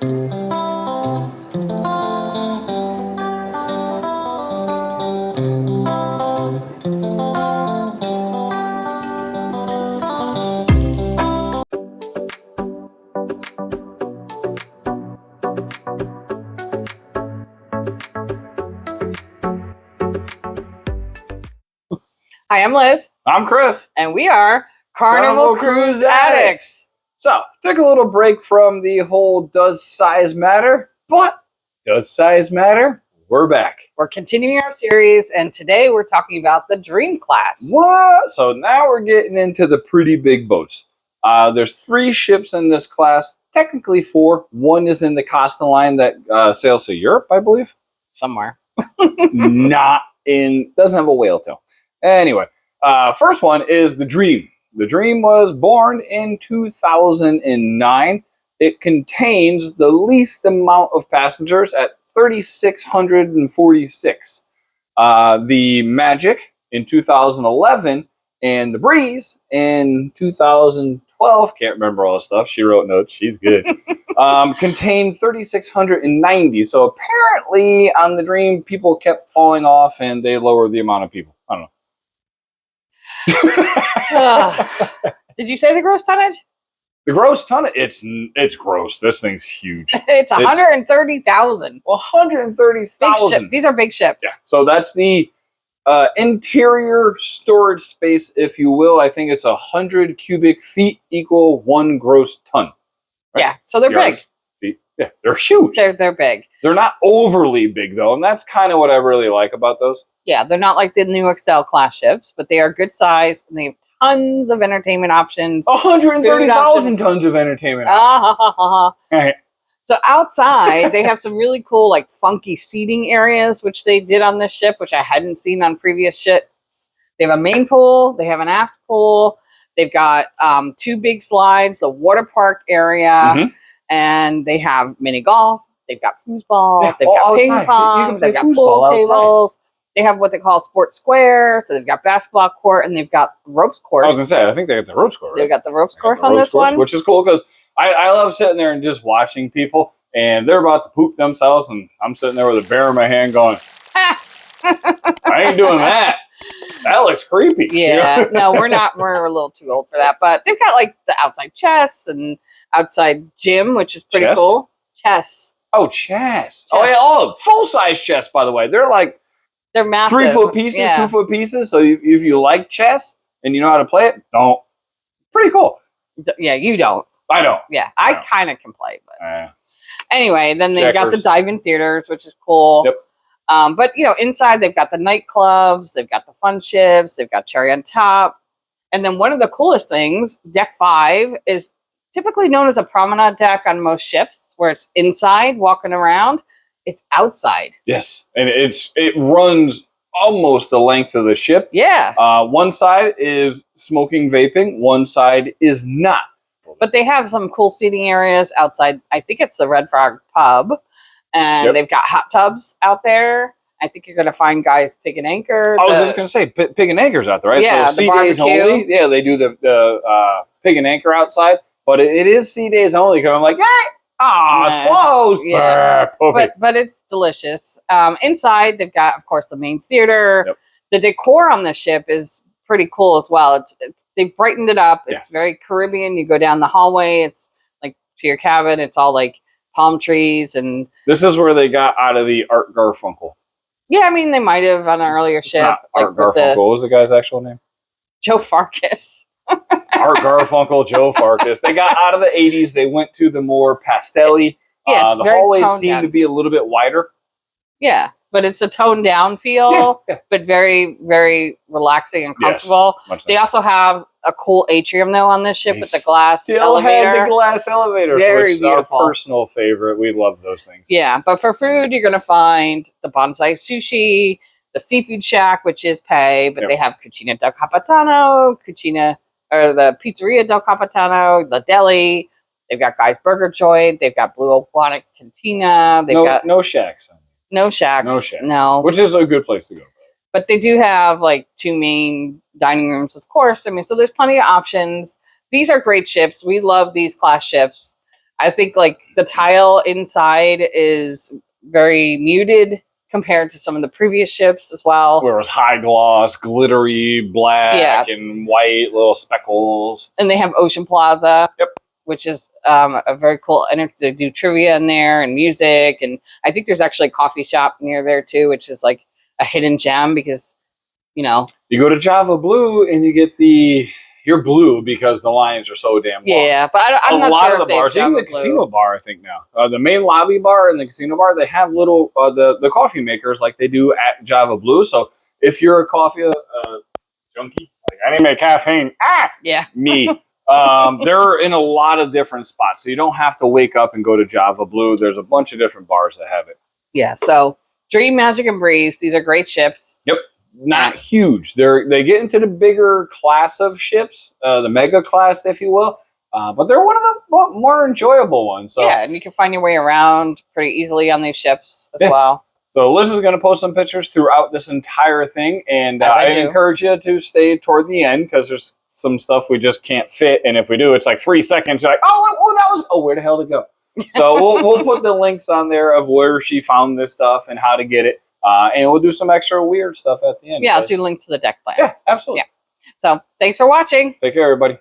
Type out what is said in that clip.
Hi, I'm Liz. I'm Chris. And we are Carnival Cruise Addicts. So, took a little break from the whole does size matter, but does size matter? We're back. We're continuing our series, and today we're talking about the Dream class. What? So now we're getting into the pretty big boats. There's 3 ships in this class, technically 4. One is in the Costa line that sails to Europe, I believe. Somewhere. Doesn't have a whale tail. Anyway, first one is the Dream. The Dream was born in 2009. It contains the least amount of passengers at 3,646. The Magic in 2011 and the Breeze in 2012, can't remember all the stuff. She wrote notes. She's good. Contained 3,690. So apparently on the Dream, people kept falling off and they lowered the amount of people. I don't know. Did you say the gross tonnage? The gross tonnage, it's gross. This thing's huge. It's 130,000. 130,000. These are big ships. Yeah. So that's the interior storage space, if you will. I think it's 100 cubic feet equal 1 gross ton. Right? Yeah. So they're big. Feet. Yeah, they're huge. They're big. They're not overly big though, and that's kind of what I really like about those. Yeah, they're not like the new Excel class ships, but they are good size and they have tons of entertainment options. 130,000 tons of entertainment options. So outside, they have some really cool, like funky seating areas, which they did on this ship, which I hadn't seen on previous ships. They have a main pool. They have an aft pool. They've got 2 big slides, the water park area, and they have mini golf. They've got foosball. Yeah, they've got ping outside. pong. They've got pool tables. They have what they call sports square. So they've got basketball court and they've got ropes course. I was going to say, I think they got the ropes course. They've got the ropes course on this one. Which is cool because I love sitting there and just watching people and they're about to poop themselves and I'm sitting there with a bear in my hand going, I ain't doing that. That looks creepy. Yeah. You know? No, we're not. We're a little too old for that. But they've got like the outside chess and outside gym, which is pretty cool. Chess. Oh, chess. Oh, yeah. Full-size chess, by the way. They're massive. 3-foot pieces, 2-foot pieces. So if you like chess and you know how to play it, don't. Pretty cool. Yeah, you don't. I don't. Yeah, I kind of can play. But anyway, then they've got the dive-in theaters, which is cool. Yep. But, inside they've got the nightclubs. They've got the fun ships. They've got cherry on top. And then one of the coolest things, Deck 5, is typically known as a promenade deck on most ships, where it's inside, walking around. It's outside. Yes, and it runs almost the length of the ship. Yeah. One side is smoking, vaping. One side is not. But they have some cool seating areas outside. I think it's the Red Frog Pub. And they've got hot tubs out there. I think you're going to find guys Pig and Anchor. I was just going to say, Pig and Anchor's out there, right? Yeah, so sea days only. Yeah, they do the Pig and Anchor outside. But it is sea days only. Because I'm like, it's closed. Yeah. But it's delicious. Inside, they've got, of course, the main theater. Yep. The decor on this ship is pretty cool as well. They've brightened it up. It's very Caribbean. You go down the hallway. It's like to your cabin. It's all like palm trees. And this is where they got out of the Art Garfunkel. Yeah, I mean, they might have on an earlier ship. Not Art Garfunkel. What was the guy's actual name? Joe Farkas. Art Garfunkel, Joe Farkas. They got out of the 80s. They went to the more pastel-y. Yeah, the hallways seem to be a little bit wider. Yeah, but it's a toned down feel, but very, very relaxing and comfortable. Yes, they also have a cool atrium, though, on this ship with the glass elevator. Had the glass elevator, very which is beautiful. Our personal favorite. We love those things. Yeah, but for food, you're going to find the bonsai sushi, the seafood shack, which is pay, but they have Cucina del Capitano, the Pizzeria del Capitano, the deli. They've got Guy's Burger Joint. They've got Blue Oceanic Cantina. They've got no shacks. No shacks. No shacks. No. Which is a good place to go. But they do have like 2 main dining rooms, of course. I mean, so there's plenty of options. These are great ships. We love these class ships. I think like the tile inside is very muted compared to some of the previous ships as well. Where it was high gloss, glittery, black and white little speckles. And they have Ocean Plaza. Yep. Which is a very cool, and they do trivia in there and music. And I think there's actually a coffee shop near there too, which is like a hidden gem because, you know. You go to Java Blue and you get you're blue because the lines are so damn long. Yeah, but I'm not sure of the bars, even the casino bar, I think now, the main lobby bar and the casino bar, they have little the coffee makers like they do at Java Blue. So if you're a coffee junkie, like I need my caffeine, me. They're in a lot of different spots, so you don't have to wake up and go to Java Blue. There's a bunch of different bars that have it. Yeah. So Dream, Magic, and Breeze. These are great ships. Yep. Not huge. They get into the bigger class of ships, the mega class, if you will. But they're one of the more enjoyable ones. So yeah, and you can find your way around pretty easily on these ships as well. So Liz is going to post some pictures throughout this entire thing, and I encourage you to stay toward the end because there's some stuff we just can't fit, and if we do, it's like 3 seconds. You're like, where the hell to go? So we'll put the links on there of where she found this stuff and how to get it. And we'll do some extra weird stuff at the end. Yeah, I'll do a link to the deck plans. Yeah, absolutely. Yeah. So thanks for watching. Take care, everybody.